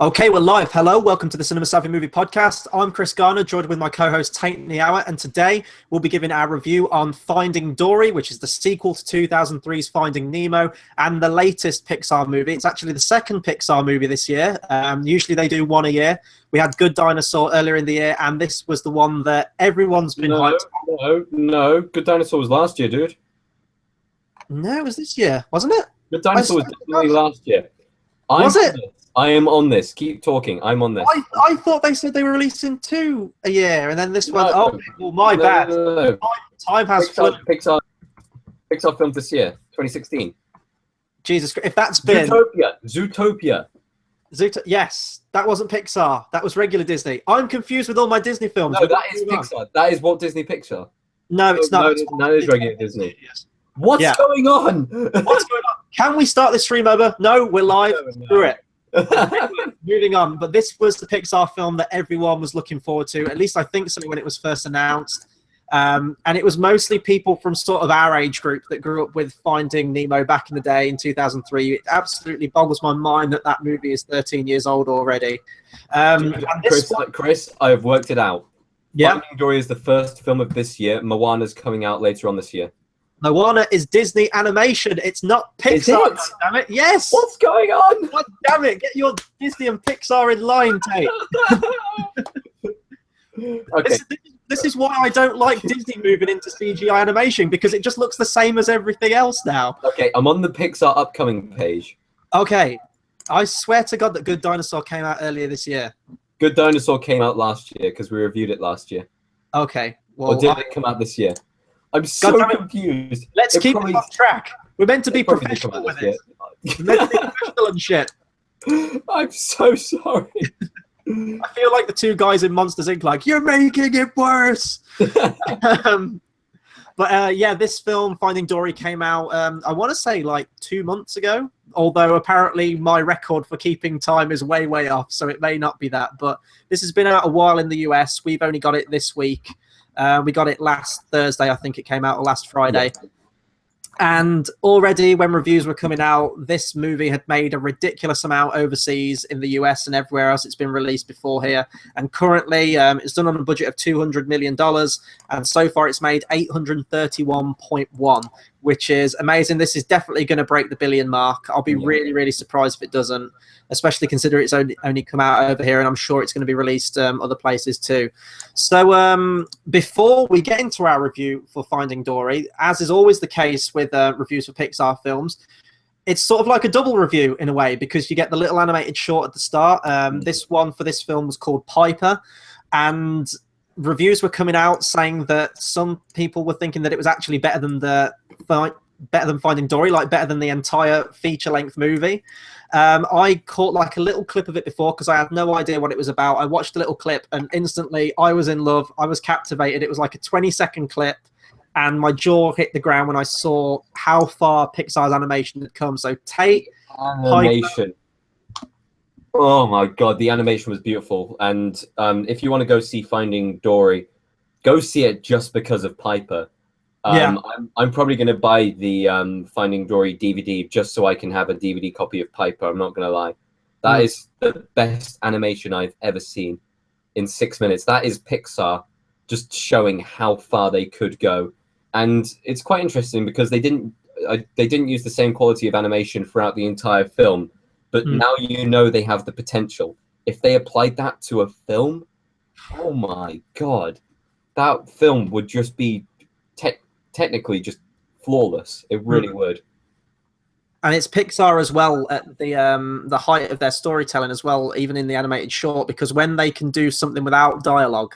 Okay, we're live. Hello, welcome to the Cinema Savvy Movie Podcast. I'm Chris Garner, joined with my co-host Tayte, and today we'll be giving our review on Finding Dory, which is the sequel to 2003's Finding Nemo and the latest Pixar movie. It's actually the second Pixar movie this year. Usually they do one a year. We had Good Dinosaur earlier in the year, and this was the one that everyone's been hyped on. No. Good Dinosaur was last year, dude. No, it was this year, wasn't it? Good Dinosaur was definitely last year. Was it? I am on this. Keep talking. I'm on this. I thought they said they were releasing two a year, and then this one. Oh, well, my bad. No. Time has flown. Pixar filmed this year, 2016. Jesus Christ! If that's been Zootopia. Yes, that wasn't Pixar. That was regular Disney. I'm confused with all my Disney films. No, that is Pixar. That is Walt Disney Pixar. No, it's not. No, that is regular Disney. Yes. What's going on? What's going on? Can we start this stream over? No, we're live. No. Screw it. Moving on, but this was the Pixar film that everyone was looking forward to, at least I think so when it was first announced. And it was mostly people from sort of our age group that grew up with Finding Nemo back in the day in 2003. It absolutely boggles my mind that that movie is 13 years old already. Chris, I have worked it out. Yeah. Finding Dory is the first film of this year. Moana's coming out later on this year. Moana is Disney animation. It's not Pixar. Is it? Damn it! Yes. What's going on? God damn it! Get your Disney and Pixar in line, Tate. Okay. This is why I don't like Disney moving into CGI animation, because it just looks the same as everything else now. Okay, I'm on the Pixar upcoming page. Okay, I swear to God that Good Dinosaur came out earlier this year. Good Dinosaur came out last year because we reviewed it last year. Okay, well, or did it come out this year? I'm so confused. Let's keep it on track. We're meant to be professional with it. We're meant to be professional and shit. I'm so sorry. I feel like the two guys in Monsters Inc. like, you're making it worse. Yeah, this film, Finding Dory, came out, I want to say like 2 months ago, although apparently my record for keeping time is way, way off, so it may not be that. But this has been out a while in the US. We've only got it this week. We got it last Thursday, I think it came out, or last Friday. Yeah. And already when reviews were coming out, this movie had made a ridiculous amount overseas in the US and everywhere else it's been released before here. And currently it's done on a budget of $200 million. And so far it's made 831.1, which is amazing. This is definitely going to break the billion mark. I'll be really, really surprised if it doesn't, especially considering it's only come out over here, and I'm sure it's going to be released other places too. So before we get into our review for Finding Dory, as is always the case with reviews for Pixar films, it's sort of like a double review in a way, because you get the little animated short at the start. This one for this film was called Piper, and reviews were coming out saying that some people were thinking that it was actually better than Finding Dory, like better than the entire feature-length movie. I caught like a little clip of it before because I had no idea what it was about. I watched a little clip and instantly I was in love. I was captivated. It was like a 20-second clip and my jaw hit the ground when I saw how far Pixar's animation had come. So Tate, animation. Oh my God, the animation was beautiful. And if you want to go see Finding Dory, go see it just because of Piper. I'm probably going to buy the Finding Dory DVD just so I can have a DVD copy of Piper. I'm not going to lie. That is the best animation I've ever seen in 6 minutes. That is Pixar just showing how far they could go. And it's quite interesting because they didn't use the same quality of animation throughout the entire film. But now you know they have the potential. If they applied that to a film, oh my God, that film would just be technically just flawless. It really would. And it's Pixar as well at the height of their storytelling as well, even in the animated short, because when they can do something without dialogue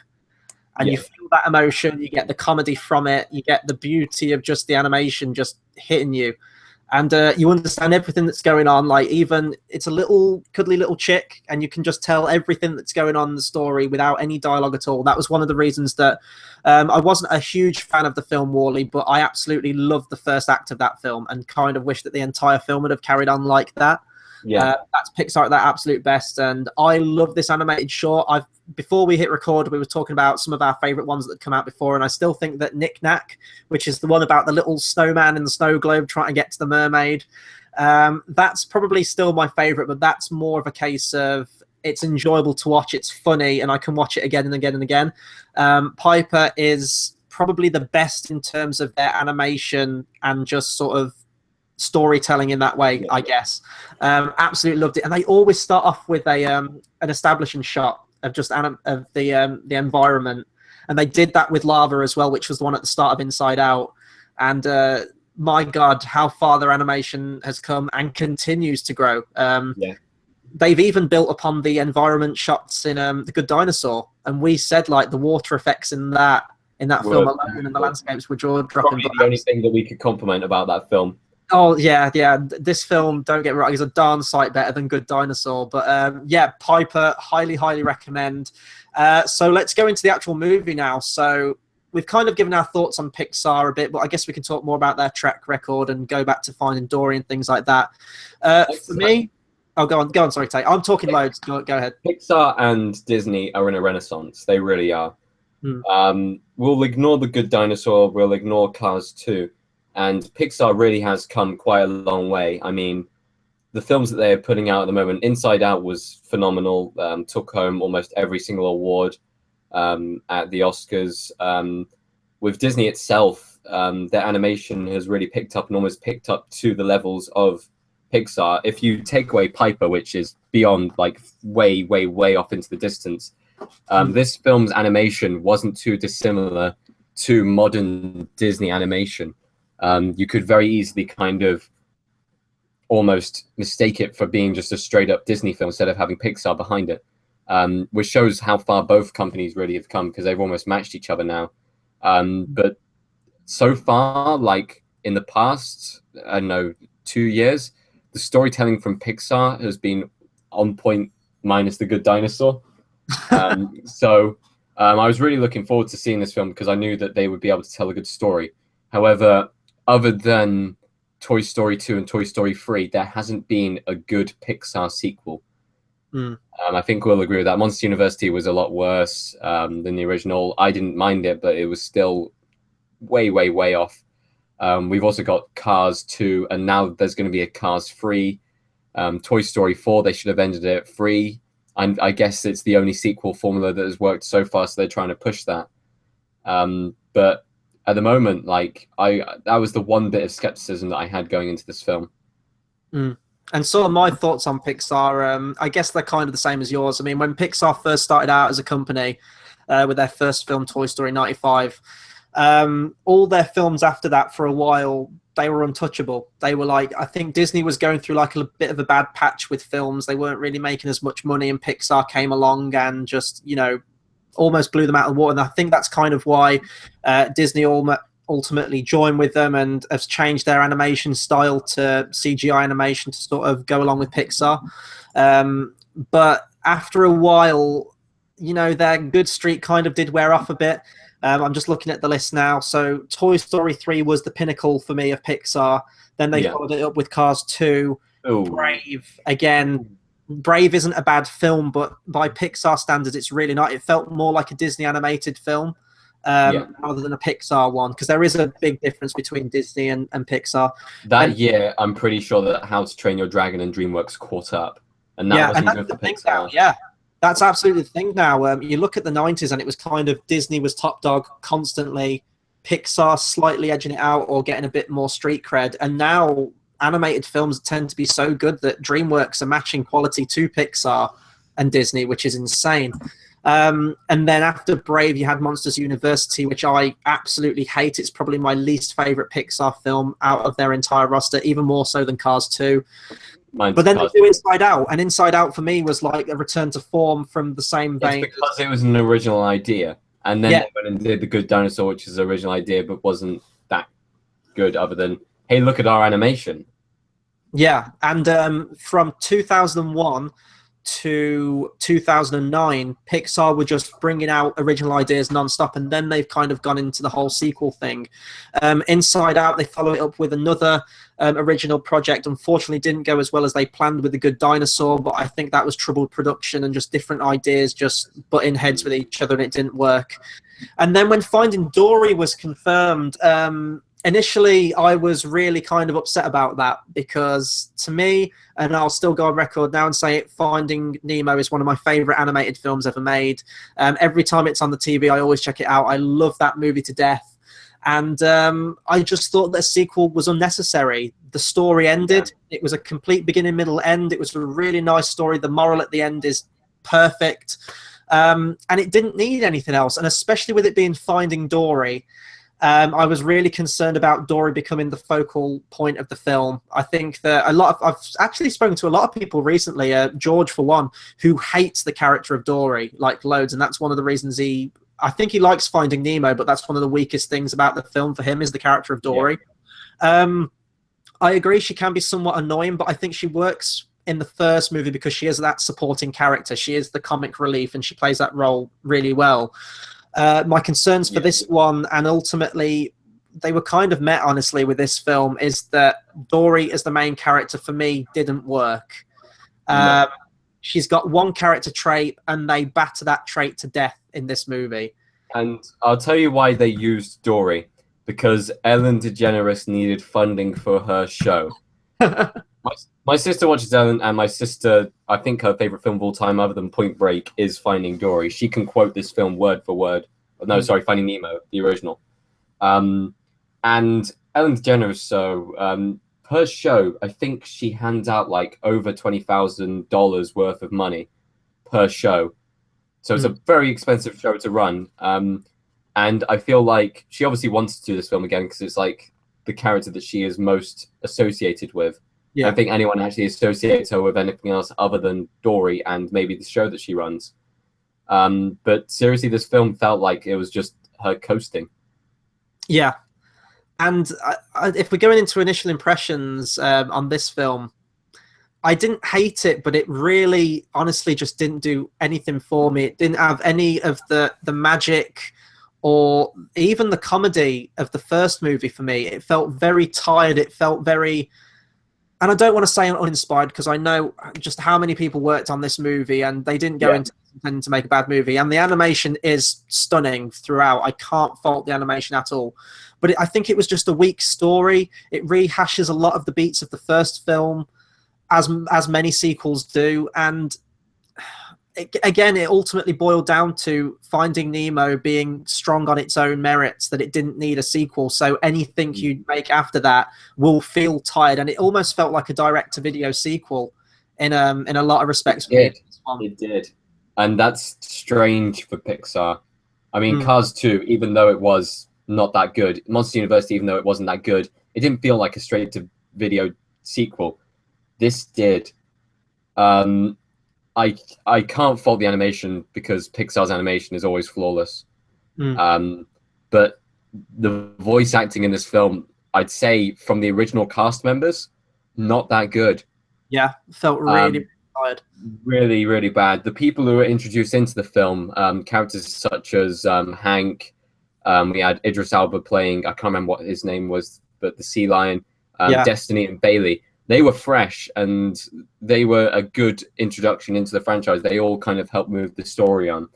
and you feel that emotion, you get the comedy from it, you get the beauty of just the animation just hitting you. And you understand everything that's going on. Like, even it's a little cuddly little chick, and you can just tell everything that's going on in the story without any dialogue at all. That was one of the reasons that I wasn't a huge fan of the film Wall-E, but I absolutely loved the first act of that film and kind of wish that the entire film would have carried on like that. Yeah, that's Pixar at their absolute best, and I love this animated short. Before we hit record, we were talking about some of our favorite ones that come out before, and I still think that Knick Knack, which is the one about the little snowman in the snow globe trying to get to the mermaid, that's probably still my favorite. But that's more of a case of It's enjoyable to watch. It's funny, and I can watch it again and again and again. Piper is probably the best in terms of their animation and just sort of storytelling in that way, I guess. Absolutely loved it, and they always start off with an establishing shot of just of the environment, and they did that with Lava as well, which was the one at the start of Inside Out. And my God, how far their animation has come and continues to grow. They've even built upon the environment shots in The Good Dinosaur, and we said like the water effects in that film alone and the landscapes were jaw-dropping. Probably the only thing that we could compliment about that film. Oh yeah. This film, don't get me wrong, is a darn sight better than Good Dinosaur. But yeah, Piper, highly recommend. So let's go into the actual movie now. So we've kind of given our thoughts on Pixar a bit, but I guess we can talk more about their track record and go back to Finding Dory and things like that. For me, go on. Sorry, Tayte. I'm talking loads. Go ahead. Pixar and Disney are in a renaissance. They really are. We'll ignore The Good Dinosaur. We'll ignore Cars 2. And Pixar really has come quite a long way. I mean, the films that they're putting out at the moment, Inside Out was phenomenal. Took home almost every single award at the Oscars. With Disney itself, their animation has really picked up and almost picked up to the levels of Pixar. If you take away Piper, which is beyond, like, way off into the distance, this film's animation wasn't too dissimilar to modern Disney animation. You could very easily kind of almost mistake it for being just a straight up Disney film instead of having Pixar behind it, which shows how far both companies really have come, because they've almost matched each other now. But so far, like in the past, I don't know, 2 years, the storytelling from Pixar has been on point, minus The Good Dinosaur. So I was really looking forward to seeing this film because I knew that they would be able to tell a good story. However, other than Toy Story 2 and Toy Story 3, there hasn't been a good Pixar sequel. I think we'll agree with that. Monster University was a lot worse than the original. I didn't mind it, but it was still way off. We've also got Cars 2, and now there's going to be a Cars 3. Toy Story 4, they should have ended it at 3. I guess it's the only sequel formula that has worked so far, so they're trying to push that. But at the moment, like that was the one bit of skepticism that I had going into this film. And so my thoughts on Pixar, I guess they're kind of the same as yours. I mean, when Pixar first started out as a company with their first film, Toy Story 95, all their films after that for a while, they were untouchable. They were like, I think Disney was going through like a bit of a bad patch with films. They weren't really making as much money, and Pixar came along and just, almost blew them out of the water. And I think that's kind of why Disney ultimately joined with them and has changed their animation style to CGI animation to sort of go along with Pixar. But after a while, their good streak kind of did wear off a bit. I'm just looking at the list now. So Toy Story 3 was the pinnacle for me of Pixar. Then they followed it up with Cars 2. Ooh. Brave, again. Brave isn't a bad film, but by Pixar standards, it's really not. It felt more like a Disney animated film rather than a Pixar one, because there is a big difference between Disney and Pixar. That year, I'm pretty sure that How to Train Your Dragon and DreamWorks caught up. And that wasn't good for Pixar. Now, that's absolutely the thing now. You look at the 90s and it was kind of Disney was top dog constantly, Pixar slightly edging it out or getting a bit more street cred. And now animated films tend to be so good that DreamWorks are matching quality to Pixar and Disney, which is insane. And then after Brave, you had Monsters University, which I absolutely hate. It's probably my least favorite Pixar film out of their entire roster, even more so than Cars 2. But then they do Inside Out, and Inside Out for me was like a return to form from the same vein. It's because it was an original idea, and then they went and did The Good Dinosaur, which is an original idea, but wasn't that good other than, hey, look at our animation. Yeah, and from 2001 to 2009, Pixar were just bringing out original ideas nonstop, and then they've kind of gone into the whole sequel thing. Inside Out, they follow it up with another original project. Unfortunately, didn't go as well as they planned with The Good Dinosaur, but I think that was troubled production and just different ideas just butting heads with each other, and it didn't work. And then when Finding Dory was confirmed, initially I was really kind of upset about that because to me, and I'll still go on record now and say it, Finding Nemo is one of my favorite animated films ever made. Every time it's on the TV, I always check it out. I love that movie to death. And I just thought that a sequel was unnecessary. The story ended. Yeah. It was a complete beginning, middle, end. It was a really nice story. The moral at the end is perfect. And it didn't need anything else. And especially with it being Finding Dory, I was really concerned about Dory becoming the focal point of the film. I think that I've actually spoken to a lot of people recently, George for one, who hates the character of Dory, like loads. And that's one of the reasons I think he likes Finding Nemo, but that's one of the weakest things about the film for him is the character of Dory. Yeah. I agree she can be somewhat annoying, but I think she works in the first movie because she is that supporting character. She is the comic relief, and she plays that role really well. My concerns for this one, and ultimately they were kind of met, honestly, with this film, is that Dory as the main character for me didn't work. No. She's got one character trait, and they batter that trait to death in this movie. And I'll tell you why they used Dory. Because Ellen DeGeneres needed funding for her show. My sister watches Ellen, and my sister, I think her favorite film of all time, other than Point Break, is Finding Dory. She can quote this film word for word. No, sorry, Finding Nemo, the original. And Ellen DeGeneres, so her show, I think she hands out like over $20,000 worth of money per show. So it's a very expensive show to run. And I feel like she obviously wants to do this film again because it's like the character that she is most associated with. Yeah. I don't think anyone actually associates her with anything else other than Dory and maybe the show that she runs. But seriously, this film felt like it was just her coasting. Yeah. And if we're going into initial impressions on this film, I didn't hate it, but it really, honestly, just didn't do anything for me. It didn't have any of the magic or even the comedy of the first movie for me. It felt very tired. It felt very... And I don't want to say uninspired because I know just how many people worked on this movie and they didn't go into intending to make a bad movie. And the animation is stunning throughout. I can't fault the animation at all. But I think it was just a weak story. It rehashes a lot of the beats of the first film, as many sequels do. And again, it ultimately boiled down to Finding Nemo being strong on its own merits, that it didn't need a sequel. So anything you make after that will feel tired. And it almost felt like a direct-to-video sequel in a lot of respects. It did. And that's strange for Pixar. I mean, Cars 2, even though it was not that good, Monster University, even though it wasn't that good, it didn't feel like a straight-to-video sequel. This did. I can't fault the animation because Pixar's animation is always flawless. But the voice acting in this film, I'd say from the original cast members, not that good. Yeah, felt really tired. Really, really bad. The people who were introduced into the film, characters such as Hank, we had Idris Elba playing, I can't remember what his name was, but the sea lion, Destiny and Bailey. They were fresh and they were a good introduction into the franchise. They all kind of helped move the story on.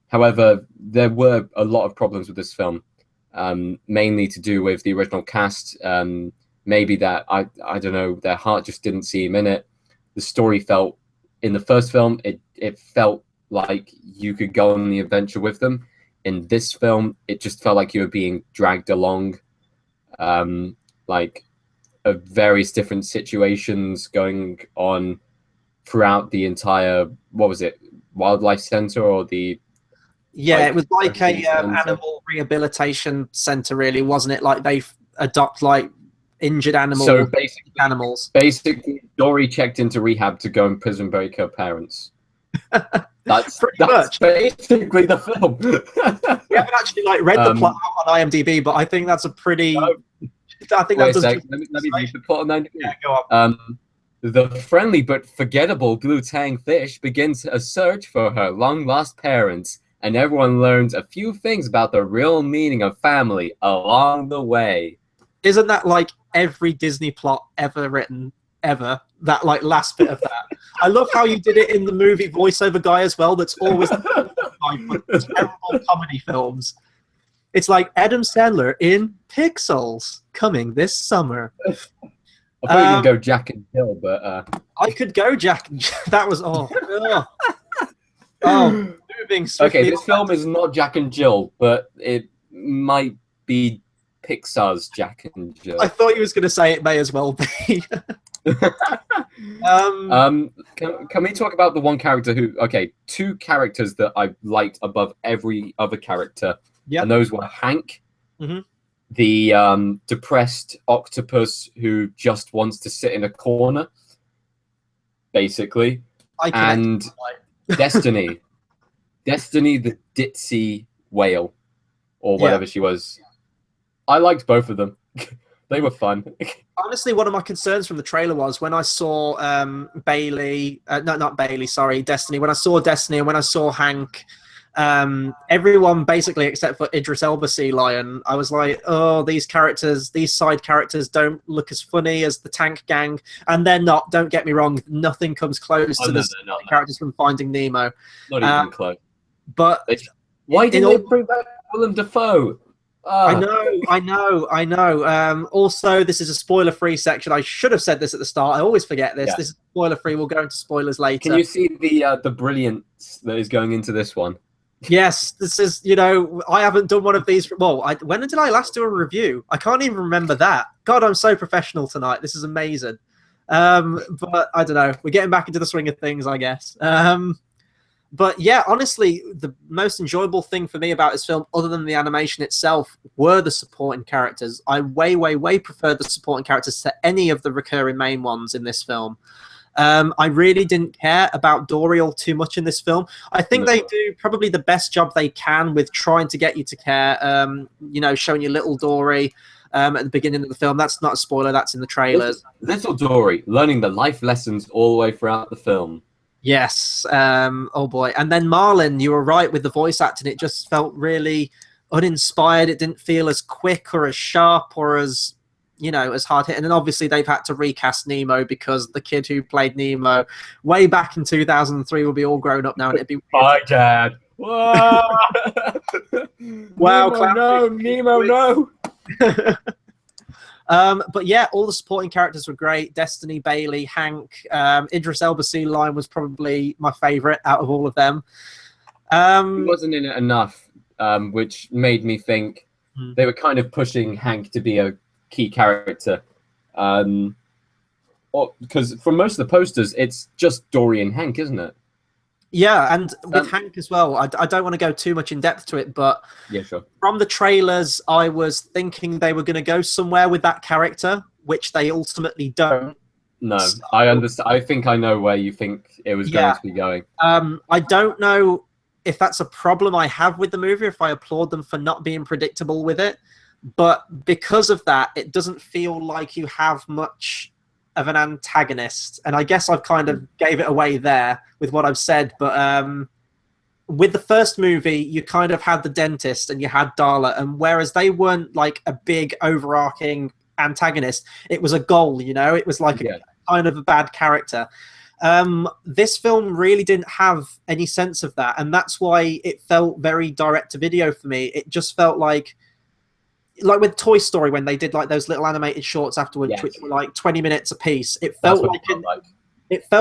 However, there were a lot of problems with this film, mainly to do with the original cast. Maybe that, I don't know, their heart just didn't seem in it. The story felt, in the first film, it felt like you could go on the adventure with them. In this film, it just felt like you were being dragged along. Of various different situations going on throughout the entire, what was it, wildlife center or the... Yeah, it was like a animal rehabilitation center, really, wasn't it? Like they adopt like injured animals. So basically, Dory checked into rehab to go and prison break her parents. That's basically the film. We haven't actually read the plot on IMDb, but I think that's a pretty... I think that does. Let me read the plot on IMDb. Yeah, go on. The friendly but forgettable blue tang fish begins a search for her long-lost parents, and everyone learns a few things about the real meaning of family along the way. Isn't that like every Disney plot ever written, ever? That last bit of that. I love how you did it in the movie voiceover guy as well. That's always terrible comedy films. It's like Adam Sandler in Pixels coming this summer. I thought you could go Jack and Jill, but I could go Jack. That was moving swiftly. Okay, this film is not Jack and Jill, but it might be Pixar's Jack and Jill. I thought you was going to say it may as well be. Can we talk about the one character who? Okay, two characters that I liked above every other character. Yeah, and those were Hank, the depressed octopus who just wants to sit in a corner, basically, and Destiny, Destiny the ditzy whale, or whatever she was. I liked both of them. They were fun. Honestly, one of my concerns from the trailer was when I saw Bailey, not Bailey, sorry, Destiny. When I saw Destiny and when I saw Hank, everyone basically except for Idris Elba Sea Lion, I was like, oh, these characters, these side characters don't look as funny as the Tank Gang, and they're not. Don't get me wrong, nothing comes close to the characters from Finding Nemo. Not even close. But why didn't they bring back Willem Dafoe? I know. Also, this is a spoiler-free section. I should have said this at the start. I always forget this. Yeah. This is spoiler-free. We'll go into spoilers later. Can you see the brilliance that is going into this one? Yes, this is, I haven't done one of these. Well, when did I last do a review? I can't even remember that. God, I'm so professional tonight. This is amazing. But I don't know. We're getting back into the swing of things, I guess. But yeah, honestly, the most enjoyable thing for me about this film, other than the animation itself, were the supporting characters. I way, way, way preferred the supporting characters to any of the recurring main ones in this film. I really didn't care about Dory all too much in this film. I think they do probably the best job they can with trying to get you to care, showing you little Dory at the beginning of the film. That's not a spoiler, that's in the trailers. Little Dory, learning the life lessons all the way throughout the film. Yes. Oh boy. And then Marlin, you were right with the voice acting. It just felt really uninspired. It didn't feel as quick or as sharp or as, as hard hitting. And obviously they've had to recast Nemo because the kid who played Nemo way back in 2003 will be all grown up now, and it'd be Bye, Dad. Wow. Wow. Nemo, no. But yeah, all the supporting characters were great. Destiny, Bailey, Hank, Idris Elba Sea Lion was probably my favorite out of all of them. He wasn't in it enough, which made me think they were kind of pushing Hank to be a key character. Because from most of the posters, it's just Dory and Hank, isn't it? Yeah, and with Hank as well, I don't want to go too much in depth to it, but yeah, sure. From the trailers, I was thinking they were going to go somewhere with that character, which they ultimately don't. No, so, I understand. I think I know where you think it was going to be going. I don't know if that's a problem I have with the movie, if I applaud them for not being predictable with it, but because of that, it doesn't feel like you have much of an antagonist, and I guess I've kind of gave it away there with what I've said, but with the first movie, you kind of had the dentist and you had Darla, and whereas they weren't like a big overarching antagonist, it was a goal, it was like a kind of a bad character. This film really didn't have any sense of that, and that's why it felt very direct to video for me. It just felt like with Toy Story, when they did like those little animated shorts afterwards, which were like 20 minutes a piece, it felt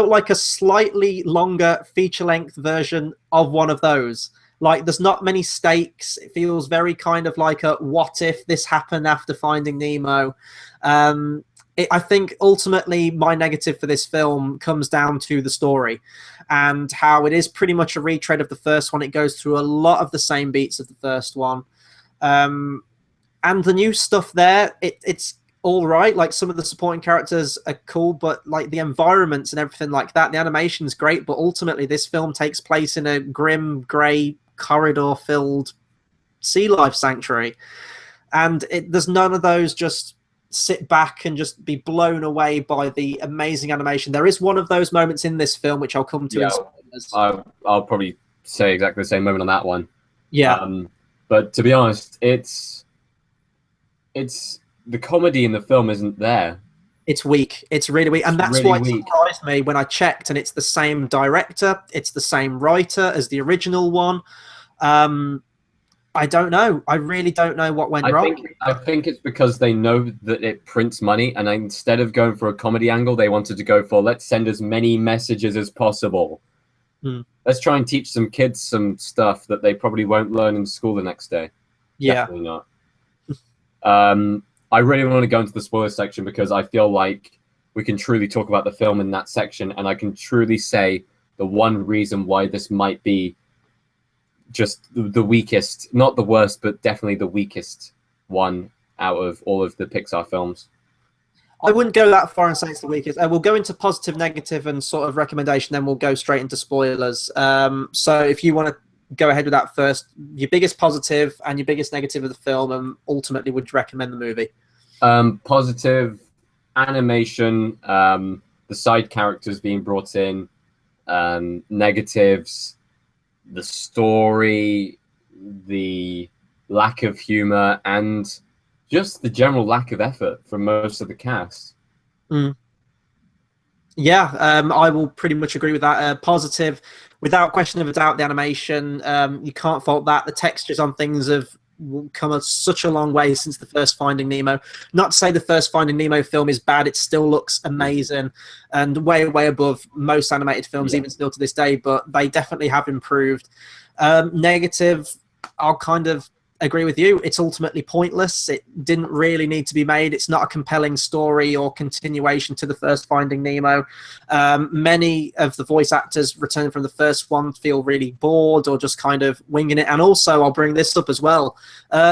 like a slightly longer feature-length version of one of those. Like, there's not many stakes. It feels very kind of like a what if this happened after Finding Nemo. I think ultimately my negative for this film comes down to the story and how it is pretty much a retread of the first one. It goes through a lot of the same beats of the first one. And the new stuff there, it's all right. Like, some of the supporting characters are cool, but like the environments and everything like that, the animation's great, but ultimately this film takes place in a grim, grey, corridor-filled sea life sanctuary. And there's none of those just sit back and just be blown away by the amazing animation. There is one of those moments in this film, which I'll come to. I'll probably say exactly the same moment on that one. Yeah. But to be honest, it's the comedy in the film isn't there. It's weak. It's really weak. And that's why it surprised me when I checked, and it's the same director, it's the same writer as the original one. I don't know. I really don't know what went wrong. I think it's because they know that it prints money, and instead of going for a comedy angle, they wanted to go for let's send as many messages as possible. Let's try and teach some kids some stuff that they probably won't learn in school the next day. Yeah. Definitely not. I really want to go into the spoiler section because I feel like we can truly talk about the film in that section, and I can truly say the one reason why this might be just the weakest, not the worst, but definitely the weakest one out of all of the Pixar films. I wouldn't go that far and say it's the weakest. We'll go into positive, negative, and sort of recommendation, then we'll go straight into spoilers. So if you want to go ahead with that first, your biggest positive and your biggest negative of the film, and ultimately would you recommend the movie? Positive, animation, the side characters being brought in. Negatives, the story, the lack of humor, and just the general lack of effort from most of the cast. Yeah, I will pretty much agree with that. Positive, without question of a doubt, the animation, you can't fault that. The textures on things have come such a long way since the first Finding Nemo. Not to say the first Finding Nemo film is bad, it still looks amazing and way, way above most animated films, even still to this day, but they definitely have improved. Negative, I'll kind of agree with you. It's ultimately pointless. It didn't really need to be made. It's not a compelling story or continuation to the first Finding Nemo. Many of the voice actors returning from the first one feel really bored or just kind of winging it. And also, I'll bring this up as well.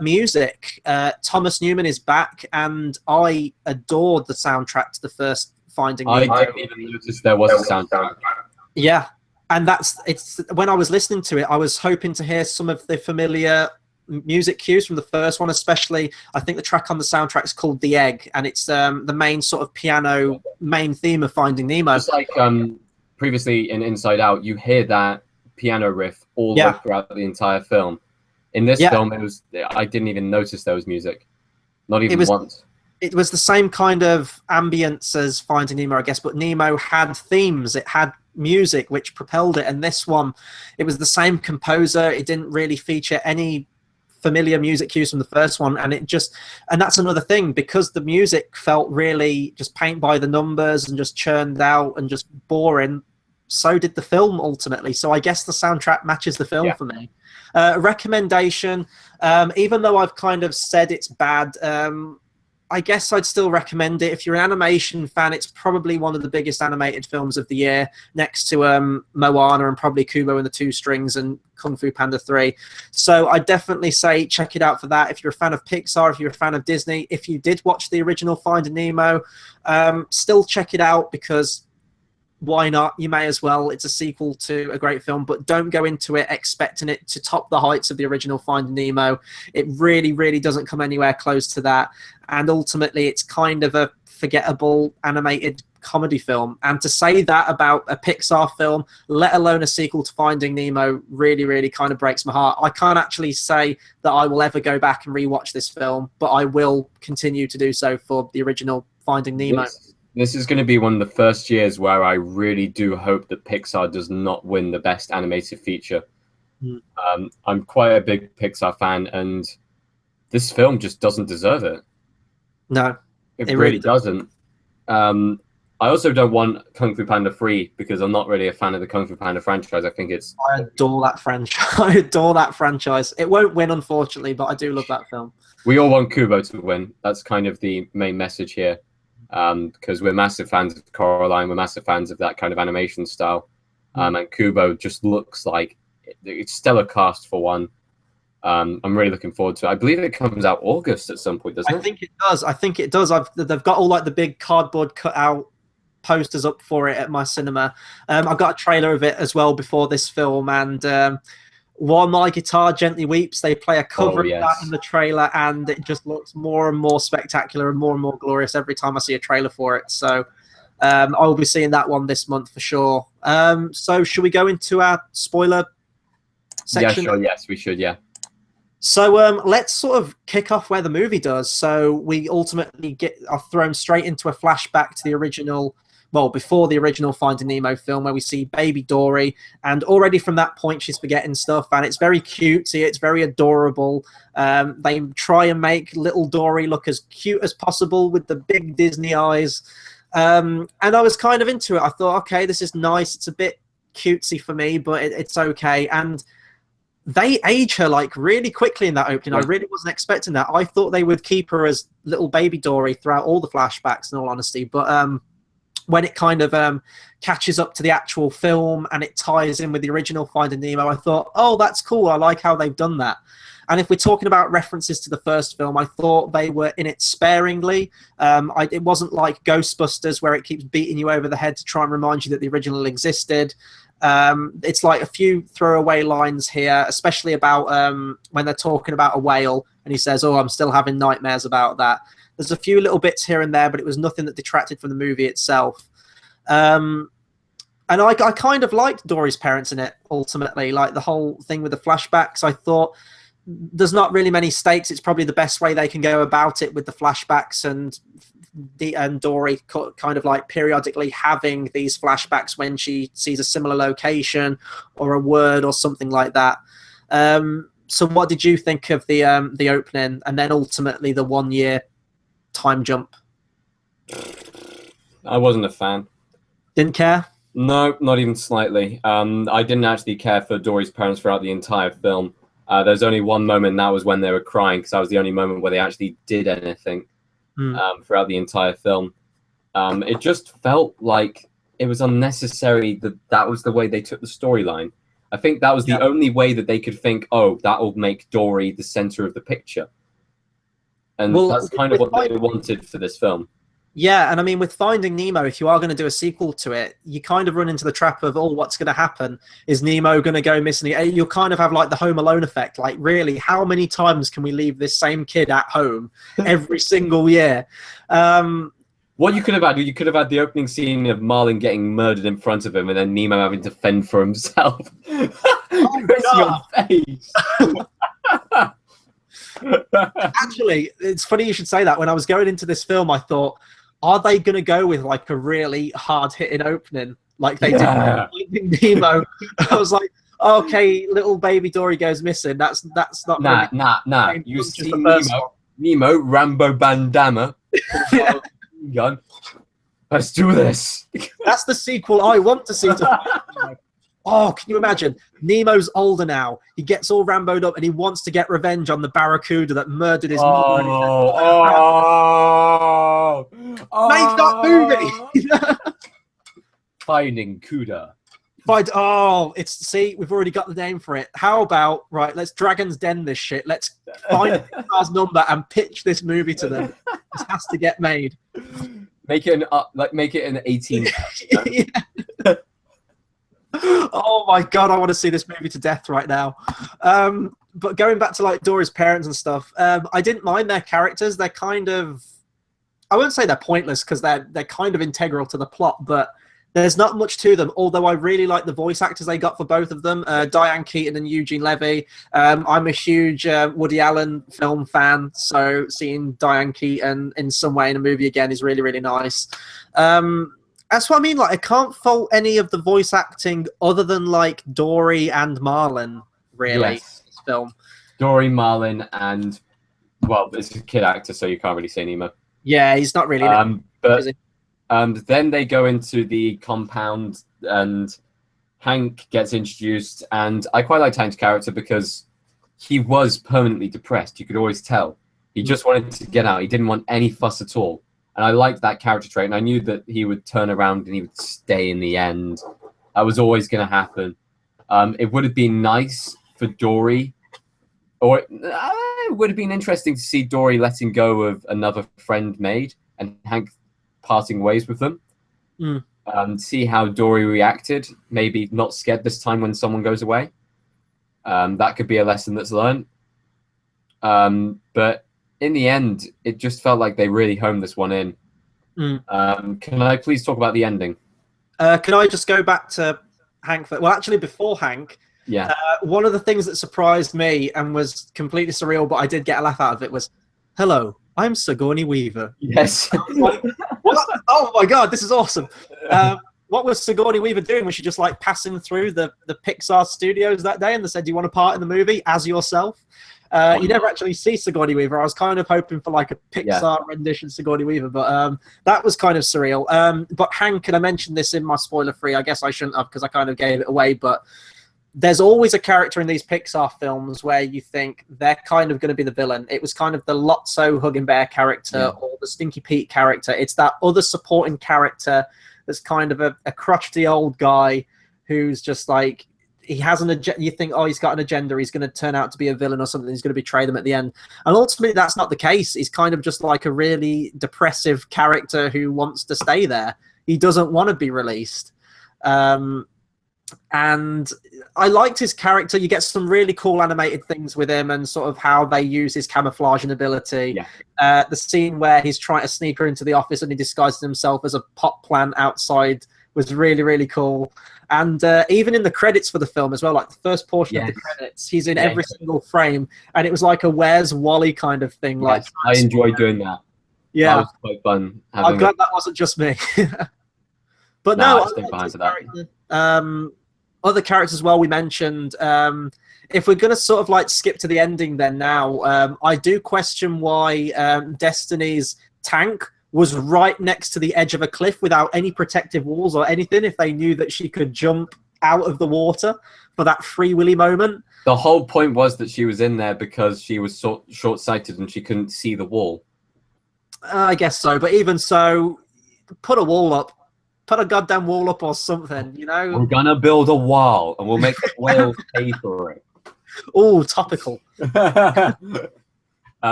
Music. Thomas Newman is back, and I adored the soundtrack to the first Finding Nemo. I didn't even notice there was a soundtrack. Yeah. And it's when I was listening to it, I was hoping to hear some of the familiar music cues from the first one, especially I think the track on the soundtrack is called The Egg, and it's the main sort of piano main theme of Finding Nemo. Just like previously in Inside Out, you hear that piano riff all the way throughout the entire film. In this film, I didn't even notice there was music, not even once. It was the same kind of ambience as Finding Nemo, I guess, but Nemo had themes, it had music which propelled it, and this one, it was the same composer. It didn't really feature any familiar music cues from the first one, and that's another thing, because the music felt really just paint by the numbers and just churned out and just boring. So did the film ultimately. So I guess the soundtrack matches the film for me. Recommendation, even though I've kind of said it's bad, I guess I'd still recommend it. If you're an animation fan, it's probably one of the biggest animated films of the year, next to Moana and probably Kubo and the Two Strings and Kung Fu Panda 3. So I definitely say check it out for that. If you're a fan of Pixar, if you're a fan of Disney, if you did watch the original Finding Nemo, still check it out, because why not? You may as well. It's a sequel to a great film, but don't go into it expecting it to top the heights of the original Finding Nemo. It really, really doesn't come anywhere close to that. And ultimately, it's kind of a forgettable animated comedy film. And to say that about a Pixar film, let alone a sequel to Finding Nemo, really, really kind of breaks my heart. I can't actually say that I will ever go back and rewatch this film, but I will continue to do so for the original Finding Nemo. This is going to be one of the first years where I really do hope that Pixar does not win the best animated feature. I'm quite a big Pixar fan, and this film just doesn't deserve it. No, it really doesn't. I also don't want Kung Fu Panda 3 because I'm not really a fan of the Kung Fu Panda franchise. I adore that franchise. I adore that franchise. It won't win, unfortunately, but I do love that film. We all want Kubo to win. That's kind of the main message here. Because we're massive fans of Coraline, we're massive fans of that kind of animation style. And Kubo just looks like it's stellar cast for one. I'm really looking forward to it. I believe it comes out August at some point, doesn't it? I think it does. They've got all like the big cardboard cutout posters up for it at my cinema. I got a trailer of it as well before this film, and While My Guitar Gently Weeps, they play a cover of that in the trailer, and it just looks more and more spectacular and more glorious every time I see a trailer for it. So I will be seeing that one this month for sure. So should we go into our spoiler section? Yeah, sure. Yes, we should, yeah. So let's sort of kick off where the movie does. So we ultimately are thrown straight into a flashback to the original well, before the original Finding Nemo film, where we see baby Dory, and already from that point she's forgetting stuff, and it's very cutesy, it's very adorable. They try and make little Dory look as cute as possible with the big Disney eyes, and I was kind of into it. I thought, okay, this is nice. It's a bit cutesy for me, but it's okay. And they age her like really quickly in that opening. I really wasn't expecting that. I thought they would keep her as little baby Dory throughout all the flashbacks, in all honesty. But when it kind of catches up to the actual film and it ties in with the original Finding Nemo, I thought, oh, that's cool. I like how they've done that. And if we're talking about references to the first film, I thought they were in it sparingly. It wasn't like Ghostbusters, where it keeps beating you over the head to try and remind you that the original existed. It's like a few throwaway lines here, especially about when they're talking about a whale, and he says, oh, I'm still having nightmares about that. There's a few little bits here and there, but it was nothing that detracted from the movie itself. And I kind of liked Dory's parents in it, ultimately. Like the whole thing with the flashbacks, I thought there's not really many stakes. It's probably the best way they can go about it with the flashbacks, and Dory kind of like periodically having these flashbacks when she sees a similar location or a word or something like that. So what did you think of the opening, and then ultimately the 1 year time jump? I wasn't a fan. Didn't care? No, not even slightly. I didn't actually care for Dory's parents throughout the entire film. There's only one moment, and that was when they were crying, because that was the only moment where they actually did anything throughout the entire film. It just felt like it was unnecessary that was the way they took the storyline. I think that was the only way that they could think, oh, that will make Dory the center of the picture. And that's kind of what they wanted for this film. Yeah, and I mean, with Finding Nemo, if you are going to do a sequel to it, you kind of run into the trap of, oh, what's going to happen? Is Nemo going to go missing? You'll kind of have like the Home Alone effect. Like, really, how many times can we leave this same kid at home every single year? What you could have had the opening scene of Marlin getting murdered in front of him, and then Nemo having to fend for himself. Oh, your face. Actually, it's funny you should say that. When I was going into this film, I thought, are they going to go with like a really hard-hitting opening like they did with Finding Nemo? I was like, okay, little baby Dory goes missing. That's not nah. You see Nemo, Rambo Bandama, gun. Let's do this. That's the sequel I want to see. Oh, can you imagine? Nemo's older now. He gets all Rambo'd up and he wants to get revenge on the barracuda that murdered his mother. Make that movie! Finding Cuda. See, we've already got the name for it. How about, right, let's Dragon's Den this shit. Let's find Pixar's number and pitch this movie to them. This has to get made. Make it an 18. Yeah. Oh my god, I want to see this movie to death right now. But going back to like Dory's parents and stuff, I didn't mind their characters. They're kind of, I won't say they're pointless because they're kind of integral to the plot, but there's not much to them. Although I really like the voice actors they got for both of them, Diane Keaton and Eugene Levy. I'm a huge Woody Allen film fan, so seeing Diane Keaton in some way in a movie again is really, really nice. That's what I mean. Like, I can't fault any of the voice acting other than like Dory and Marlin, really. Yes. In this film. Dory, Marlin, and well, it's a kid actor, so you can't really say Nemo. Yeah, he's not really. But then they go into the compound, and Hank gets introduced, and I quite liked Hank's character because he was permanently depressed. You could always tell. He just wanted to get out. He didn't want any fuss at all. And I liked that character trait, and I knew that he would turn around and he would stay in the end. That was always going to happen. It would have been nice for Dory, or it would have been interesting to see Dory letting go of another friend maid and Hank parting ways with them. See how Dory reacted. Maybe not scared this time when someone goes away. That could be a lesson that's learned. But in the end, it just felt like they really honed this one in. Can I please talk about the ending? Can I just go back to Hank? Well, actually, before Hank, one of the things that surprised me and was completely surreal, but I did get a laugh out of it, was, "Hello, I'm Sigourney Weaver." Yes. What? Oh my god, this is awesome. What was Sigourney Weaver doing? Was she just like passing through the Pixar studios that day and they said, do you want a part in the movie as yourself? You never actually see Sigourney Weaver. I was kind of hoping for like a Pixar rendition Sigourney Weaver, but that was kind of surreal. But Hank, and I mentioned this in my spoiler-free, I guess I shouldn't have because I kind of gave it away, but there's always a character in these Pixar films where you think they're kind of going to be the villain. It was kind of the Lotso Hugging Bear character or the Stinky Pete character. It's that other supporting character that's kind of a crotchety old guy who's just like, he has an agenda. You think, oh, he's got an agenda. He's going to turn out to be a villain or something. He's going to betray them at the end. And ultimately, that's not the case. He's kind of just like a really depressive character who wants to stay there. He doesn't want to be released. And I liked his character. You get some really cool animated things with him and sort of how they use his camouflaging ability. The scene where he's trying to sneak her into the office and he disguises himself as a pot plant outside was really, really cool. And even in the credits for the film as well, like the first portion of the credits, he's in every single frame. And it was like a Where's Wally kind of thing. Like I enjoyed doing that. Yeah. That was quite fun. I'm glad that wasn't just me. But no, other characters as well we mentioned. If we're going to sort of like skip to the ending then now, I do question why Destiny's tank was right next to the edge of a cliff without any protective walls or anything if they knew that she could jump out of the water for that Free Willy moment. The whole point was that she was in there because she was short-sighted and she couldn't see the wall. I guess so, but even so, put a wall up. Put a goddamn wall up or something, you know? We're going to build a wall and we'll make the whales pay for it. Oh, topical. But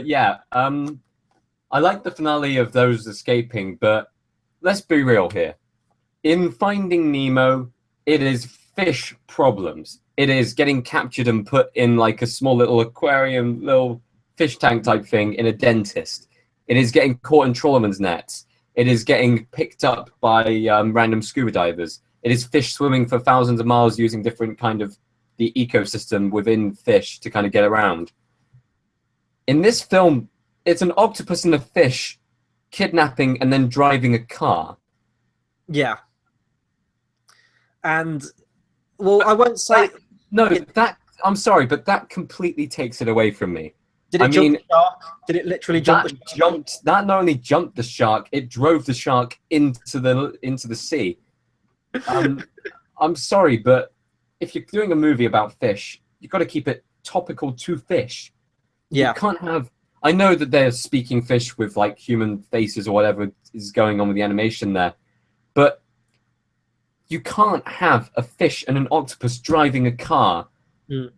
yeah, I like the finale of those escaping, but let's be real here. In Finding Nemo, it is fish problems. It is getting captured and put in like a small little aquarium, little fish tank type thing in a dentist. It is getting caught in trawlerman's nets. It is getting picked up by random scuba divers. It is fish swimming for thousands of miles using different kind of the ecosystem within fish to kind of get around. In this film, it's an octopus and a fish kidnapping and then driving a car. Yeah. And, well, I won't say... I'm sorry, but that completely takes it away from me. Did it jump the shark? Did it literally jump the shark? That not only jumped the shark, it drove the shark into the sea. I'm sorry, but if you're doing a movie about fish, you've got to keep it topical to fish. Yeah. You can't have... I know that they're speaking fish with like human faces or whatever is going on with the animation there, but you can't have a fish and an octopus driving a car, and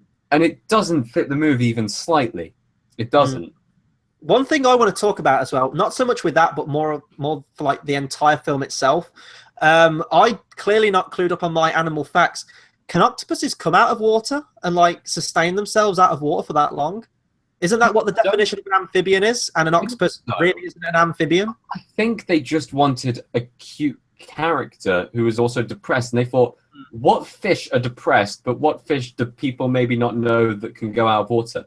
it doesn't fit the movie even slightly. It doesn't. One thing I want to talk about as well, not so much with that, but more for like the entire film itself. I clearly not clued up on my animal facts. Can octopuses come out of water and like sustain themselves out of water for that long? Isn't that what the definition of an amphibian is? And an octopus really isn't an amphibian? I think they just wanted a cute character who was also depressed, and they thought, what fish are depressed, but what fish do people maybe not know that can go out of water?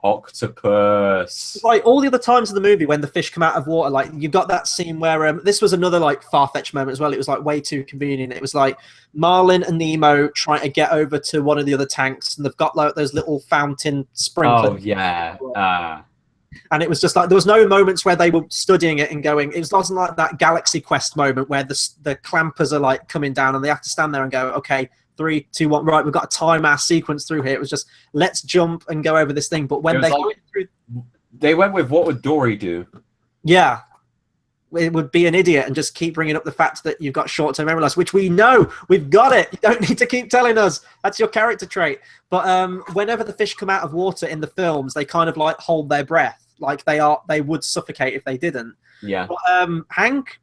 Octopus. Like all the other times in the movie when the fish come out of water, like you got that scene where this was another like far-fetched moment as well. It was like way too convenient. It was like Marlin and Nemo trying to get over to one of the other tanks, and they've got like those little fountain sprinklers. Oh yeah. And it was just like there was no moments where they were studying it and going. It wasn't like that Galaxy Quest moment where the clampers are like coming down and they have to stand there and go, okay, 3, 2, 1, right, we've got to time our sequence through here. It was just, let's jump and go over this thing. But when they went with, what would Dory do? Yeah. It would be an idiot and just keep bringing up the fact that you've got short-term memory loss, which we know. We've got it. You don't need to keep telling us. That's your character trait. But whenever the fish come out of water in the films, they kind of like hold their breath. Like they would suffocate if they didn't. Yeah. But Hank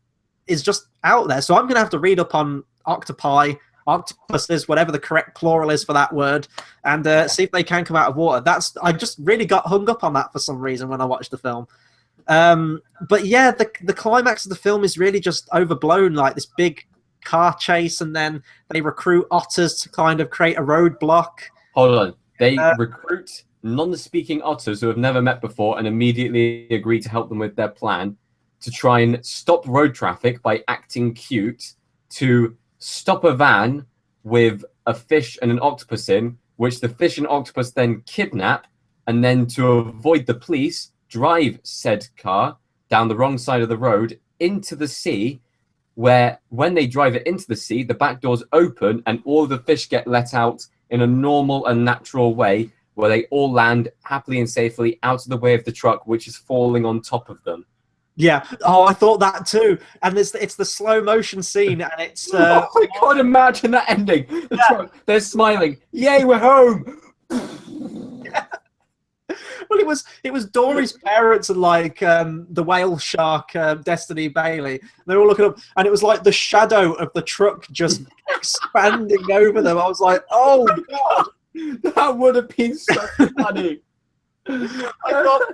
is just out there. So I'm going to have to read up on octopi, octopuses, whatever the correct plural is for that word, and see if they can come out of water. I just really got hung up on that for some reason when I watched the film. But yeah, the climax of the film is really just overblown, like this big car chase, and then they recruit otters to kind of create a roadblock. Hold on. They recruit non-speaking otters who have never met before and immediately agree to help them with their plan. to try and stop road traffic by acting cute, to stop a van with a fish and an octopus in, which the fish and octopus then kidnap, and then to avoid the police, drive said car down the wrong side of the road into the sea, where when they drive it into the sea, the back doors open and all the fish get let out in a normal and natural way, where they all land happily and safely out of the way of the truck, which is falling on top of them. Yeah. Oh, I thought that too. And it's the slow motion scene, and it's. Oh my God! Imagine that ending. The truck, they're smiling. Yay, we're home. Yeah. Well, it was Dory's parents and like the whale shark, Destiny Bailey. They're all looking up, and it was like the shadow of the truck just expanding over them. I was like, oh God, that would have been so funny. I thought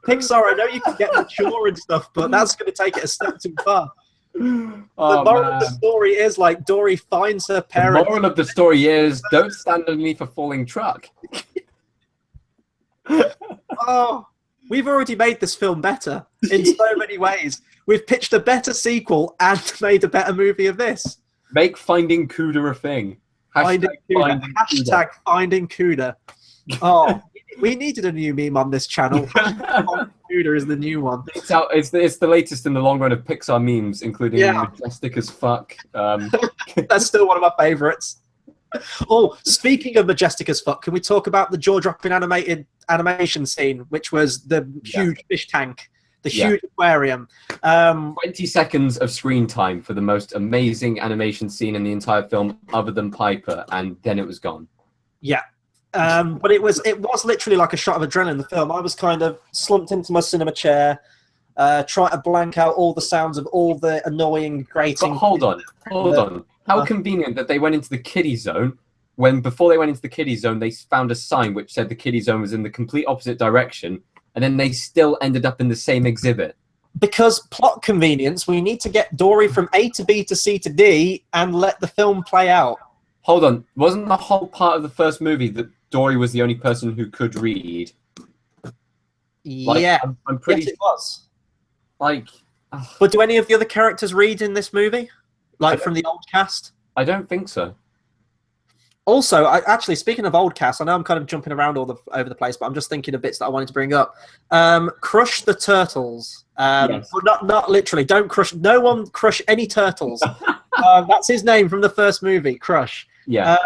Pixar. I know you can get mature and stuff, but that's going to take it a step too far. The moral of the story is like Dory finds her parents. The moral of the story is don't stand underneath a falling truck. Oh, we've already made this film better in so many ways. We've pitched a better sequel and made a better movie of this. Make Finding Cuda a thing. Finding Cuda. Oh, we needed a new meme on this channel. Cuda is the new one. It's the latest in the long run of Pixar memes, including Majestic as Fuck. That's still one of my favorites. Oh, speaking of Majestic as Fuck, can we talk about the jaw-dropping animation scene, which was the huge fish tank, the huge aquarium? 20 seconds of screen time for the most amazing animation scene in the entire film, other than Piper, and then it was gone. Yeah. But it was literally like a shot of adrenaline in the film. I was kind of slumped into my cinema chair, trying to blank out all the sounds of all the annoying grating. But hold on. How convenient that they went into the kiddie zone when before they went into the kiddie zone, they found a sign which said the kiddie zone was in the complete opposite direction, and then they still ended up in the same exhibit. Because plot convenience, we need to get Dory from A to B to C to D and let the film play out. Hold on. Wasn't the whole part of the first movie that Dory was the only person who could read? Yeah. I'm pretty... Yes, it was. Like... But do any of the other characters read in this movie? Like from the old cast? I don't think so. Also, actually, speaking of old cast, I know I'm kind of jumping around over the place, but I'm just thinking of bits that I wanted to bring up. Crush the turtles. Yes. Well, not literally. Don't crush. No one crush any turtles. That's his name from the first movie, Crush. Yeah.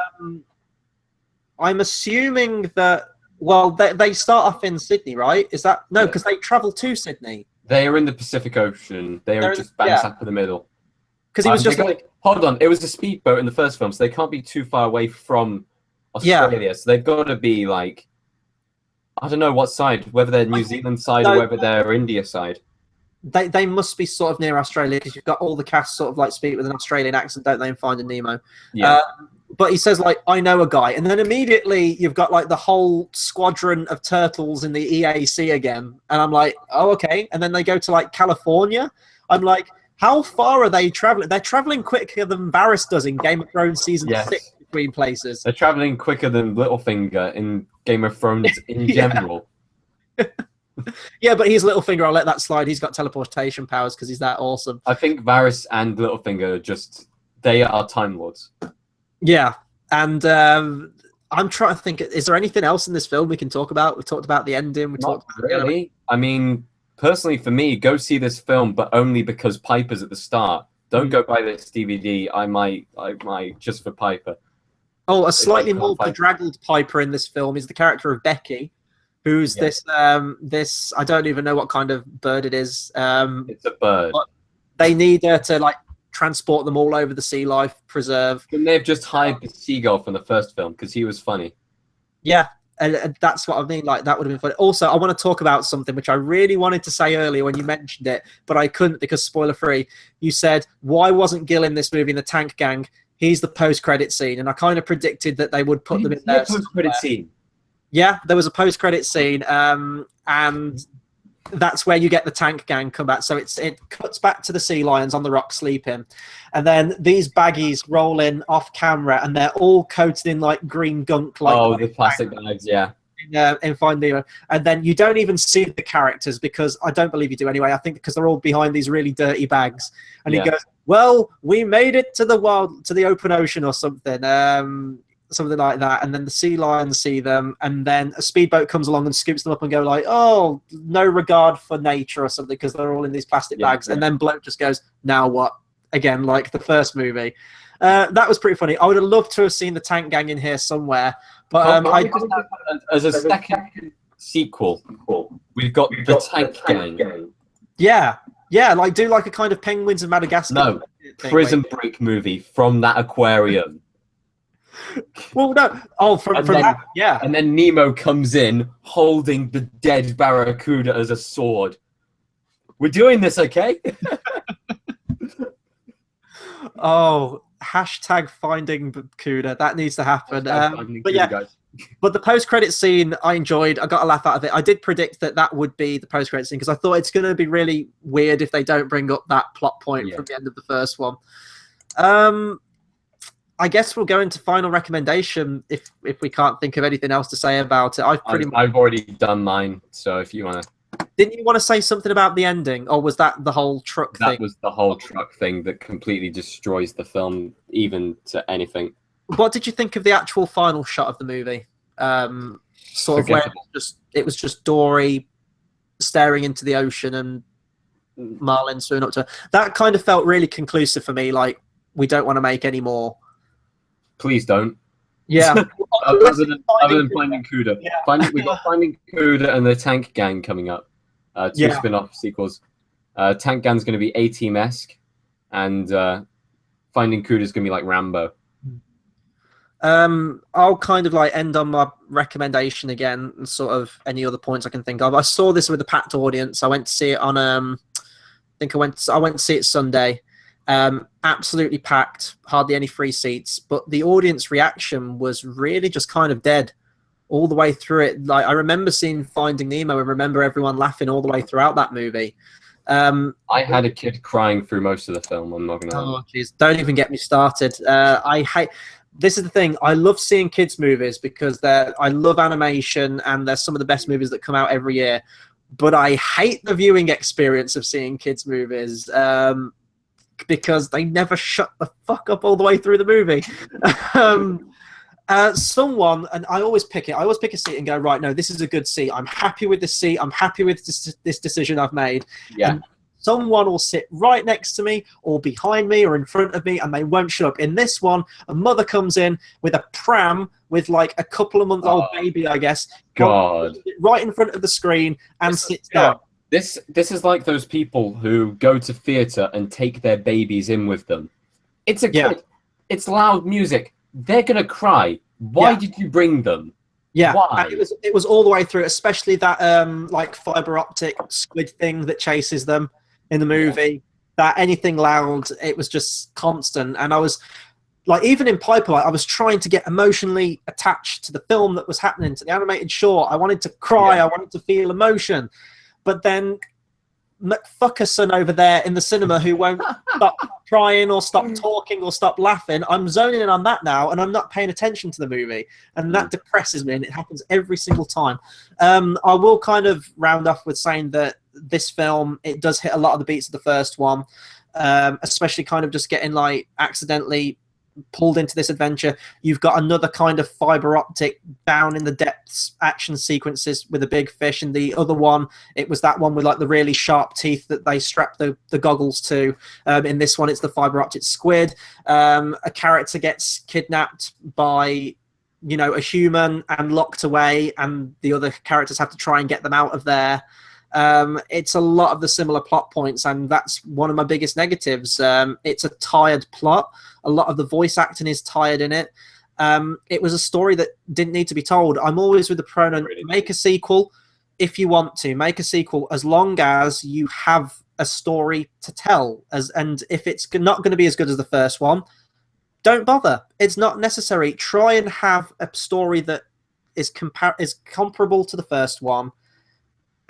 I'm assuming that. Well, they start off in Sydney, right? Is that no? Because they travel to Sydney. They are in the Pacific Ocean. They are just bang slap in the middle. Because he was just like, hold on, it was a speedboat in the first film, so they can't be too far away from Australia. So they've got to be like, I don't know what side, whether they're New Zealand side or whether they're India side. They must be sort of near Australia because you've got all the cast sort of like speak with an Australian accent, don't they, in Finding Nemo? Yeah. But he says like, I know a guy, and then immediately you've got like the whole squadron of turtles in the EAC again, and I'm like, oh okay. And then they go to like California. I'm like, how far are they traveling? They're traveling quicker than Varys does in Game of Thrones season 6 between places. They're traveling quicker than Littlefinger in Game of Thrones in general. Yeah, but he's Littlefinger. I'll let that slide. He's got teleportation powers because he's that awesome. I think Varys and Littlefinger they are Time Lords. Yeah, and I'm trying to think, is there anything else in this film we can talk about? We talked about the ending. Not really. I mean... Personally, for me, go see this film, but only because Piper's at the start. Don't go buy this DVD. I might, just for Piper. Oh, a slightly more bedraggled Piper in this film is the character of Becky, who's this. I don't even know what kind of bird it is. It's a bird. But they need her to like transport them all over the sea life preserve. Couldn't they have just hired the seagull from the first film because he was funny? Yeah. And that's what I mean. Like that would have been funny. Also, I want to talk about something which I really wanted to say earlier when you mentioned it, but I couldn't because spoiler free. You said, "Why wasn't Gil in this movie in the Tank Gang?" He's the post-credit scene, and I kind of predicted that they would put them in there. Post-credit scene. Yeah, there was a post-credit scene, and that's where you get the Tank Gang come back. So it cuts back to the sea lions on the rock sleeping, and then these baggies roll in off camera, and they're all coated in like green gunk. Like the plastic bags, yeah. in Finding Nemo, and then you don't even see the characters because I don't believe you do anyway. I think because they're all behind these really dirty bags, and he goes, "Well, we made it to the open ocean or something, something like that." And then the sea lions see them, and then a speedboat comes along and scoops them up and go like, "Oh, no regard for nature" or something because they're all in these plastic bags. And then bloke just goes, "Now what?" Again, like the first movie. That was pretty funny. I would have loved to have seen the tank gang in here somewhere, but as a second sequel, we've got the tank gang. Yeah, like do like a kind of Penguins of Madagascar. No, Prison Break movie from that aquarium. Well, no, from that, yeah. And then Nemo comes in holding the dead barracuda as a sword. We're doing this, okay? Oh. Hashtag Finding Barracuda. That needs to happen. But yeah, guys. But the post-credit scene I enjoyed. I got a laugh out of it. I did predict that would be the post-credit scene because I thought it's going to be really weird if they don't bring up that plot point from the end of the first one. I guess we'll go into final recommendation if we can't think of anything else to say about it. I've already done mine, so if you want to. Didn't you want to say something about the ending, or was that the whole truck thing? That was the whole truck thing that completely destroys the film, even to anything. What did you think of the actual final shot of the movie? Sort of where it was just Dory staring into the ocean and Marlin swimming up to her. That kind of felt really conclusive for me. Like, we don't want to make any more. Please don't. Yeah. other than Finding Cuda. Yeah. We got Finding Cuda and the Tank Gang coming up. Two spin-off sequels. Tank Gang's going to be A-Team-esque, and Finding Cuda is going to be like Rambo. I'll kind of like end on my recommendation again, and sort of any other points I can think of. I saw this with a packed audience. I went to see it on I went to see it Sunday. Absolutely packed, hardly any free seats, but the audience reaction was really just kind of dead all the way through it. Like, I remember seeing Finding Nemo and remember everyone laughing all the way throughout that movie. I had a kid crying through most of the film. I'm not gonna. Oh, jeez! Don't even get me started. This is the thing. I love seeing kids' movies because I love animation and they're some of the best movies that come out every year. But I hate the viewing experience of seeing kids' movies. Because they never shut the fuck up all the way through the movie. Someone, and I always pick a seat and go, right, no, this is a good seat. I'm happy with this seat. I'm happy with this decision I've made. Yeah. And someone will sit right next to me or behind me or in front of me and they won't shut up. In this one, a mother comes in with a pram with like a couple of months old baby, I guess. God. Right in front of the screen and sits down. This is like those people who go to theatre and take their babies in with them. It's a kid. It's loud music. They're gonna cry. Why did you bring them? Yeah, why? And it was all the way through, especially that like fiber optic squid thing that chases them in the movie. That anything loud, it was just constant. And I was like, even in Piper, I was trying to get emotionally attached to the film that was happening, to the animated short. I wanted to cry. I wanted to feel emotion. But then McFuckerson over there in the cinema who won't stop crying or stop talking or stop laughing, I'm zoning in on that now and I'm not paying attention to the movie. And that depresses me, and it happens every single time. I will kind of round off with saying that this film, it does hit a lot of the beats of the first one, especially kind of just getting like accidentally pulled into this adventure. You've got another kind of fiber optic down in the depths action sequences with a big fish, and the other one, it was that one with like the really sharp teeth that they strap the goggles to. In this one, it's the fiber optic squid. A character gets kidnapped by a human and locked away, and the other characters have to try and get them out of there. It's a lot of the similar plot points, and that's one of my biggest negatives. It's a tired plot. A lot of the voice acting is tired in it. It was a story that didn't need to be told. I'm always with the pronoun, make a sequel if you want to. Make a sequel as long as you have a story to tell. And if it's not going to be as good as the first one, don't bother. It's not necessary. Try and have a story that is comparable to the first one,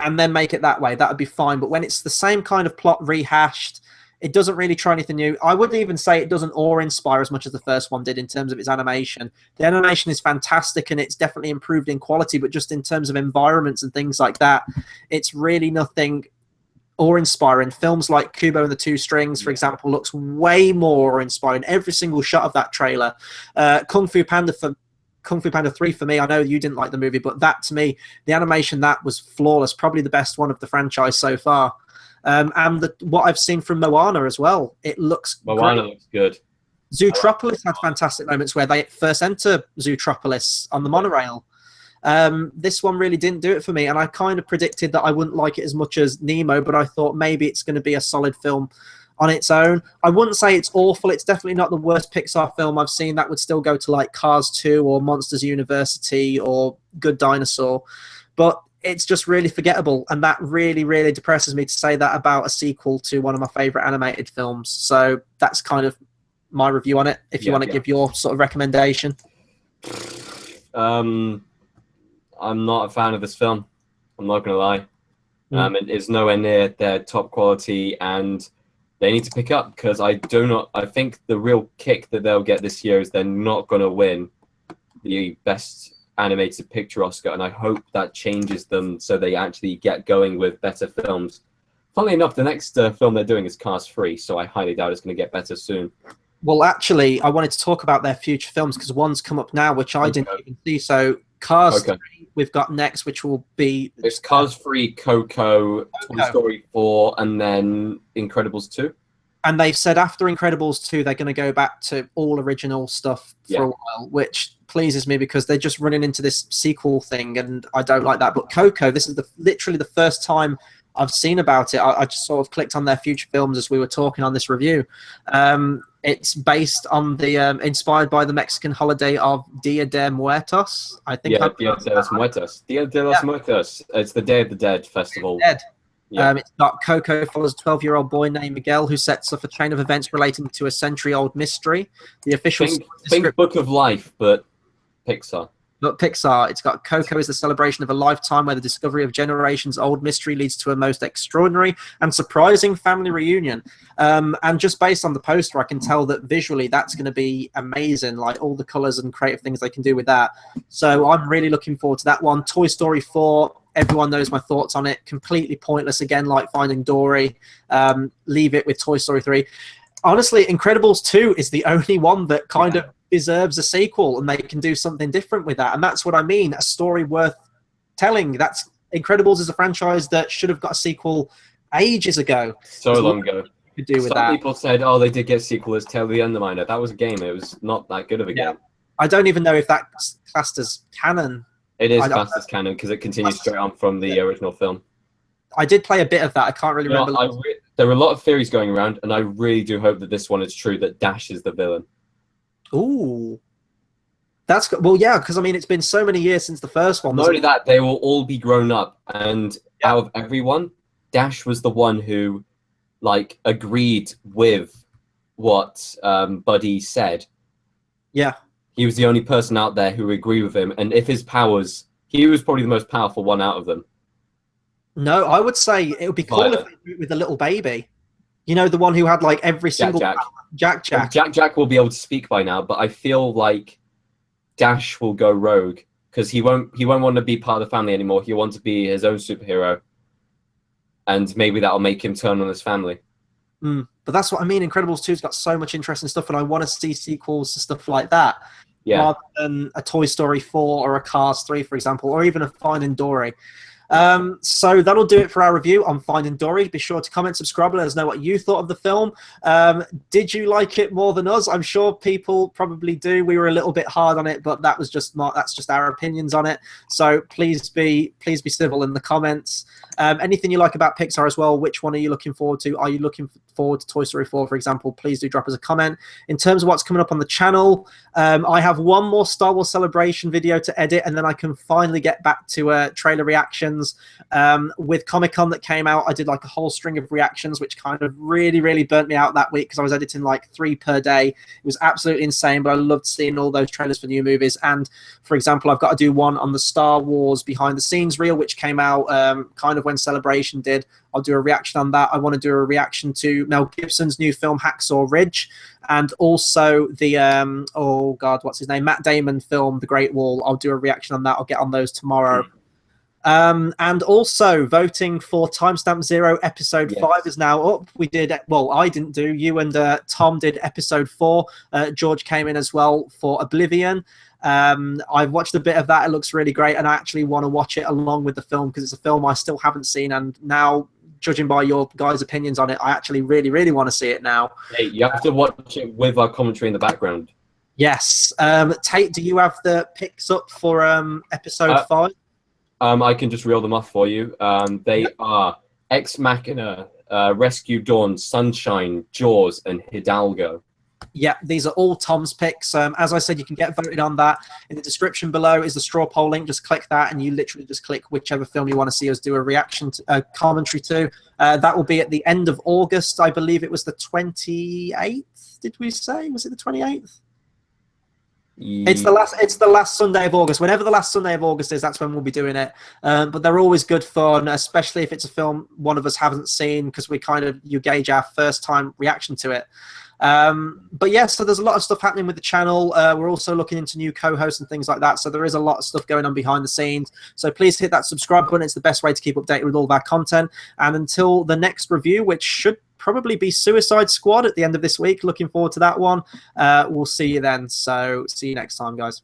and then make it that way. That would be fine. But when it's the same kind of plot rehashed, It doesn't really try anything new. I wouldn't even say it doesn't awe-inspire as much as the first one did in terms of its animation. The animation is fantastic, and it's definitely improved in quality, but just in terms of environments and things like that, it's really nothing awe-inspiring. Films like Kubo and the Two Strings, for example, looks way more awe-inspiring. Every single shot of that trailer. Kung Fu Panda 3 for me, I know you didn't like the movie, but that to me, the animation that was flawless, probably the best one of the franchise so far. And what I've seen from Moana as well, it looks Moana great. looks good. Zootropolis had fantastic moments where they first enter Zootropolis on the monorail. This one really didn't do it for me, and I kind of predicted that I wouldn't like it as much as Nemo, but I thought maybe it's going to be a solid film on its own. I wouldn't say it's awful. It's definitely not the worst Pixar film I've seen. That would still go to like Cars 2 or Monsters University or Good Dinosaur, but it's just really forgettable, and that really, really depresses me to say that about a sequel to one of my favorite animated films. So that's kind of my review on it. If you want to give your sort of recommendation. I'm not a fan of this film. I'm not gonna lie. It is nowhere near their top quality, and they need to pick up, because I think the real kick that they'll get this year is they're not gonna win the best animated picture Oscar, and I hope that changes them so they actually get going with better films. Funnily enough, the next film they're doing is Cars 3, so I highly doubt it's going to get better soon. Well, actually, I wanted to talk about their future films, because one's come up now, which I didn't even see. So Cars 3 we've got next, which will be... It's Cars 3, Coco, Toy Story 4, and then Incredibles 2. And they've said after Incredibles 2, they're going to go back to all original stuff for a while, which pleases me because they're just running into this sequel thing, and I don't like that. But Coco, this is literally the first time I've seen about it. I just sort of clicked on their future films as we were talking on this review. It's based on the inspired by the Mexican holiday of Dia de Muertos. I think. Yeah, Dia de los Muertos. Dia de los Muertos. It's the Day of the Dead festival. Dead. It's got Coco follows a 12-year-old boy named Miguel who sets off a chain of events relating to a century-old mystery. The official think Book of Life, but Pixar. But Pixar, it's got Coco is the celebration of a lifetime where the discovery of generations-old mystery leads to a most extraordinary and surprising family reunion. And just based on the poster, I can tell that visually that's going to be amazing, like all the colors and creative things they can do with that. So I'm really looking forward to that one. Toy Story 4, everyone knows my thoughts on it. Completely pointless, again, like Finding Dory. Leave it with Toy Story 3. Honestly, Incredibles 2 is the only one that kind of deserves a sequel, and they can do something different with that. And that's what I mean, a story worth telling. That's Incredibles is a franchise that should have got a sequel ages ago. So long ago. Could do with Some that. people said, oh, they did get a sequel as Tale of the Underminer. That was a game. It was not that good of a game. I don't even know if that's classed as canon. It is classed as canon because it continues straight on from the original film. I did play a bit of that. I can't really remember. There are a lot of theories going around, and I really do hope that this one is true, that Dash is the villain. Ooh. That's well, yeah, because I mean, it's been so many years since the first one. Not only that, they will all be grown up, and out of everyone, Dash was the one who, like, agreed with what Buddy said. Yeah. He was the only person out there who agreed with him, and if his powers, he was probably the most powerful one out of them. No, I would say it would be cool if they do it with the little baby. You know, the one who had like every single Jack. Jack will be able to speak by now, but I feel like Dash will go rogue because he won't want to be part of the family anymore. He'll want to be his own superhero, and maybe that'll make him turn on his family. But that's what I mean. Incredibles 2's got so much interesting stuff, and I want to see sequels to stuff like that, rather than a Toy Story 4 or a Cars 3, for example, or even a Finding Dory. So that'll do it for our review on Finding Dory. Be sure to comment, subscribe, and let us know what you thought of the film. Did you like it more than us? I'm sure people probably do. We were a little bit hard on it, but that's just our opinions on it. So please be civil in the comments. Anything you like about Pixar as well, which one are you looking forward to? Are you looking forward to Toy Story 4, for example? Please do drop us a comment. In terms of what's coming up on the channel, I have one more Star Wars Celebration video to edit, and then I can finally get back to trailer reactions. reactions. With Comic-Con that came out, I did like a whole string of reactions, which kind of really burnt me out that week because I was editing like 3 per day. It was absolutely insane, but I loved seeing all those trailers for new movies. And for example, I've got to do one on the Star Wars behind the scenes reel, which came out kind of when Celebration did. I'll do a reaction on that. I want to do a reaction to Mel Gibson's new film Hacksaw Ridge, and also the oh god, what's his name, Matt Damon film The Great Wall. I'll do a reaction on that. I'll get on those tomorrow. And also voting for Timestamp Zero episode 5 is now up. We did, well, I didn't do, you and Tom did episode 4. George came in as well for Oblivion. I've watched a bit of that. It looks really great, and I actually want to watch it along with the film because it's a film I still haven't seen, and now, judging by your guys' opinions on it, I actually really want to see it now. Hey, you have to watch it with our commentary in the background. Yes. Tate, do you have the picks up for episode 5? I can just reel them off for you. They are Ex Machina, Rescue Dawn, Sunshine, Jaws, and Hidalgo. Yeah, these are all Tom's picks. As I said, you can get voted on that. In the description below is the straw poll link. Just click that, and you literally just click whichever film you want to see us do a reaction to, commentary to. That will be at the end of August. I believe it was the 28th. Did we say? Was it the 28th? It's the last Sunday of August. Whenever the last Sunday of August is, that's when we'll be doing it. But they're always good fun, especially if it's a film one of us haven't seen, because you gauge our first time reaction to it. But yeah, so there's a lot of stuff happening with the channel. We're also looking into new co-hosts and things like that, so there is a lot of stuff going on behind the scenes. So please hit that subscribe button. It's the best way to keep updated with all of our content. And until the next review, which should probably be Suicide Squad at the end of this week, looking forward to that one. We'll see you then. So see you next time, guys.